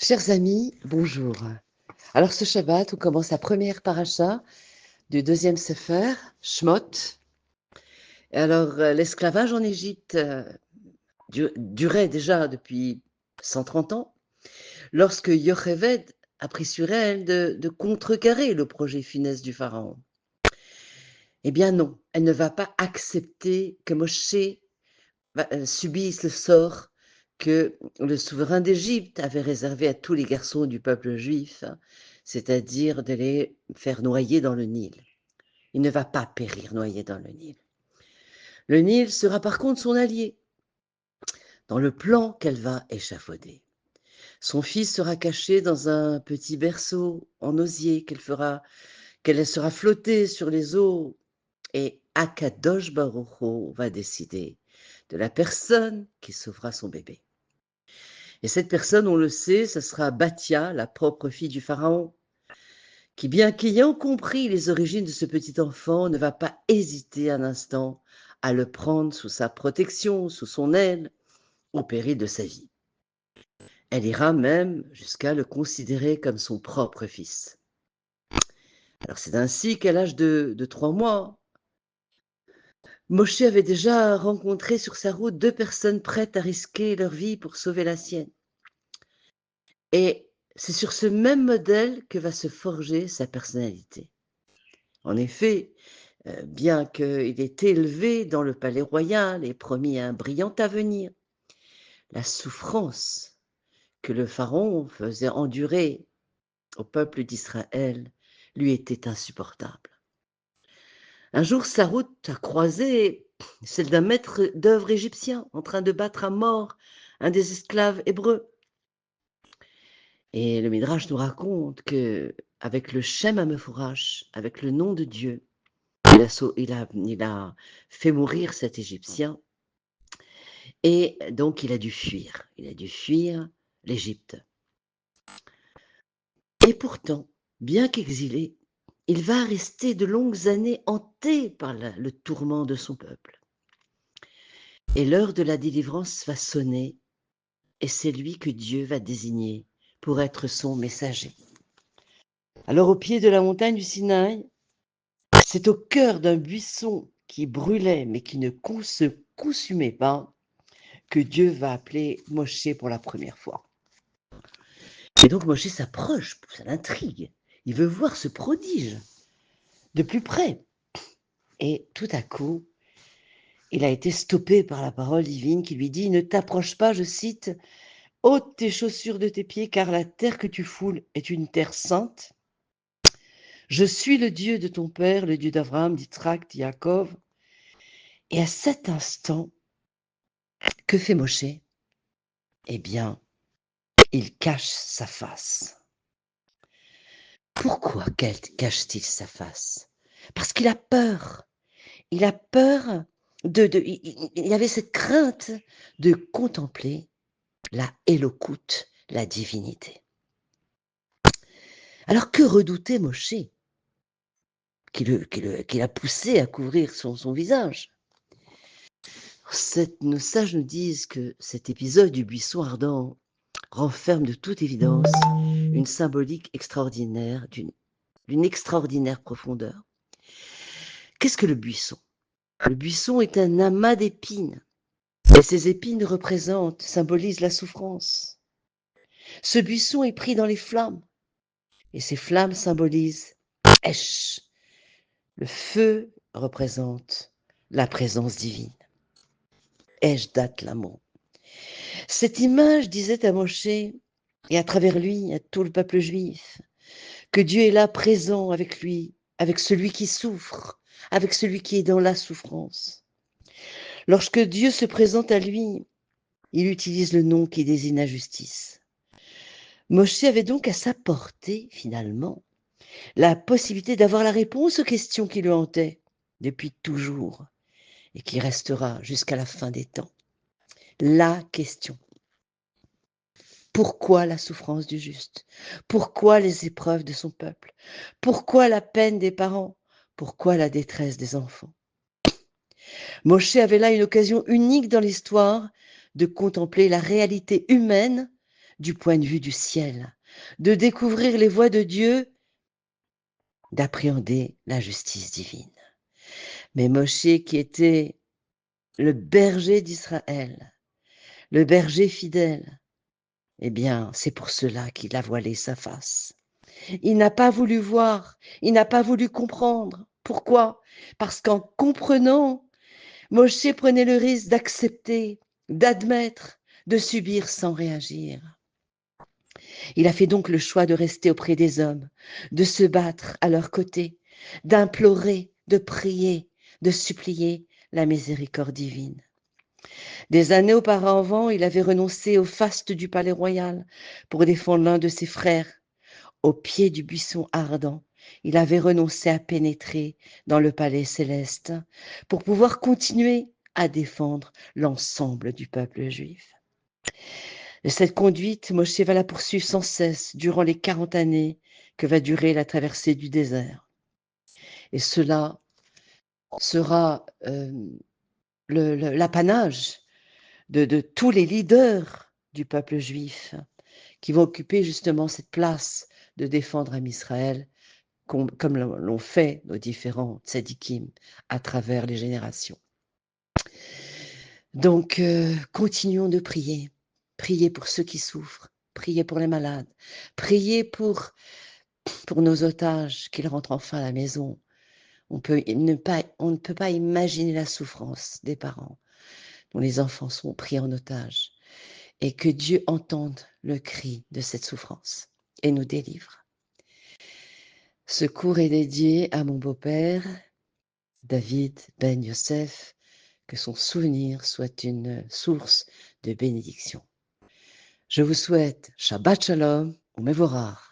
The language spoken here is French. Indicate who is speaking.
Speaker 1: Chers amis, bonjour. Alors ce Shabbat, on commence la première paracha du deuxième Sefer, Shmot. Et alors l'esclavage en Égypte durait déjà depuis 130 ans, lorsque Yocheved a pris sur elle de contrecarrer le projet funeste du Pharaon. Eh bien non, elle ne va pas accepter que Moshe subisse le sort que le souverain d'Égypte avait réservé à tous les garçons du peuple juif, c'est-à-dire de les faire noyer dans le Nil. Il ne va pas périr noyé dans le Nil. Le Nil sera par contre son allié dans le plan qu'elle va échafauder. Son fils sera caché dans un petit berceau en osier qu'elle sera flottée sur les eaux, et Akadosh Baruch Hu va décider de la personne qui sauvera son bébé. Et cette personne, on le sait, ce sera Bathia, la propre fille du Pharaon, qui, bien qu'ayant compris les origines de ce petit enfant, ne va pas hésiter un instant à le prendre sous sa protection, sous son aile, au péril de sa vie. Elle ira même jusqu'à le considérer comme son propre fils. Alors c'est ainsi qu'à l'âge de 3 mois, Moshe avait déjà rencontré sur sa route 2 personnes prêtes à risquer leur vie pour sauver la sienne. Et c'est sur ce même modèle que va se forger sa personnalité. En effet, bien qu'il ait été élevé dans le palais royal et promis un brillant avenir, la souffrance que le Pharaon faisait endurer au peuple d'Israël lui était insupportable. Un jour, sa route a croisé celle d'un maître d'œuvre égyptien en train de battre à mort un des esclaves hébreux. Et le Midrash nous raconte que, avec le Shem HaMefourash, avec le nom de Dieu, il a fait mourir cet Égyptien, et donc il a dû fuir. Il a dû fuir l'Égypte. Et pourtant, bien qu'exilé, il va rester de longues années hanté par le tourment de son peuple. Et l'heure de la délivrance va sonner, et c'est lui que Dieu va désigner pour être son messager. Alors, au pied de la montagne du Sinaï, c'est au cœur d'un buisson qui brûlait mais qui ne se consumait pas que Dieu va appeler Moshe pour la première fois. Et donc Moshe s'approche, ça l'intrigue. Il veut voir ce prodige de plus près. Et tout à coup, il a été stoppé par la parole divine qui lui dit « Ne t'approche pas, je cite, « ôte tes chaussures de tes pieds, car la terre que tu foules est une terre sainte. Je suis le Dieu de ton père, le Dieu d'Abraham, d'Isaac, de Jacob. » Et à cet instant, que fait Moshe? Eh bien, il cache sa face. Pourquoi cache-t-il sa face? Parce qu'il a peur. Il a peur il avait cette crainte de contempler la Élocoute, la divinité. Alors que redoutait Moshe, qui l'a poussé à couvrir son visage? Nos sages nous disent que cet épisode du buisson ardent renferme de toute évidence une symbolique extraordinaire, d'une extraordinaire profondeur. Qu'est-ce que le buisson? Le buisson est un amas d'épines, et ces épines symbolisent la souffrance. Ce buisson est pris dans les flammes, et ces flammes symbolisent Esh. Le feu représente la présence divine. Esh dat l'amour. Cette image disait à Moshe, et à travers lui, à tout le peuple juif, que Dieu est là présent avec lui, avec celui qui souffre, avec celui qui est dans la souffrance. Lorsque Dieu se présente à lui, il utilise le nom qui désigne la justice. Moshe avait donc à sa portée, finalement, la possibilité d'avoir la réponse aux questions qui le hantaient depuis toujours et qui restera jusqu'à la fin des temps. La question. Pourquoi la souffrance du juste? Pourquoi les épreuves de son peuple? Pourquoi la peine des parents? Pourquoi la détresse des enfants? Moshe avait là une occasion unique dans l'histoire de contempler la réalité humaine du point de vue du ciel, de découvrir les voies de Dieu, d'appréhender la justice divine. Mais Moshe, qui était le berger d'Israël, le berger fidèle, eh bien, c'est pour cela qu'il a voilé sa face. Il n'a pas voulu voir, il n'a pas voulu comprendre. Pourquoi? Parce qu'en comprenant, Moshe prenait le risque d'accepter, d'admettre, de subir sans réagir. Il a fait donc le choix de rester auprès des hommes, de se battre à leur côté, d'implorer, de prier, de supplier la miséricorde divine. Des années auparavant, il avait renoncé au faste du palais royal pour défendre l'un de ses frères. Au pied du buisson ardent, il avait renoncé à pénétrer dans le palais céleste pour pouvoir continuer à défendre l'ensemble du peuple juif. De cette conduite, Moshe va la poursuivre sans cesse durant les 40 années que va durer la traversée du désert. Et cela sera l'apanage de tous les leaders du peuple juif qui vont occuper justement cette place de défendre Am Israël, comme l'ont fait nos différents tzadikim à travers les générations. Donc, continuons de prier. Priez pour ceux qui souffrent. Priez pour les malades. Priez pour nos otages, qu'ils rentrent enfin à la maison. On ne peut pas imaginer la souffrance des parents dont les enfants sont pris en otage. Et que Dieu entende le cri de cette souffrance et nous délivre. Ce cours est dédié à mon beau-père, David Ben Yosef, que son souvenir soit une source de bénédiction. Je vous souhaite Shabbat Shalom ou Mevorach.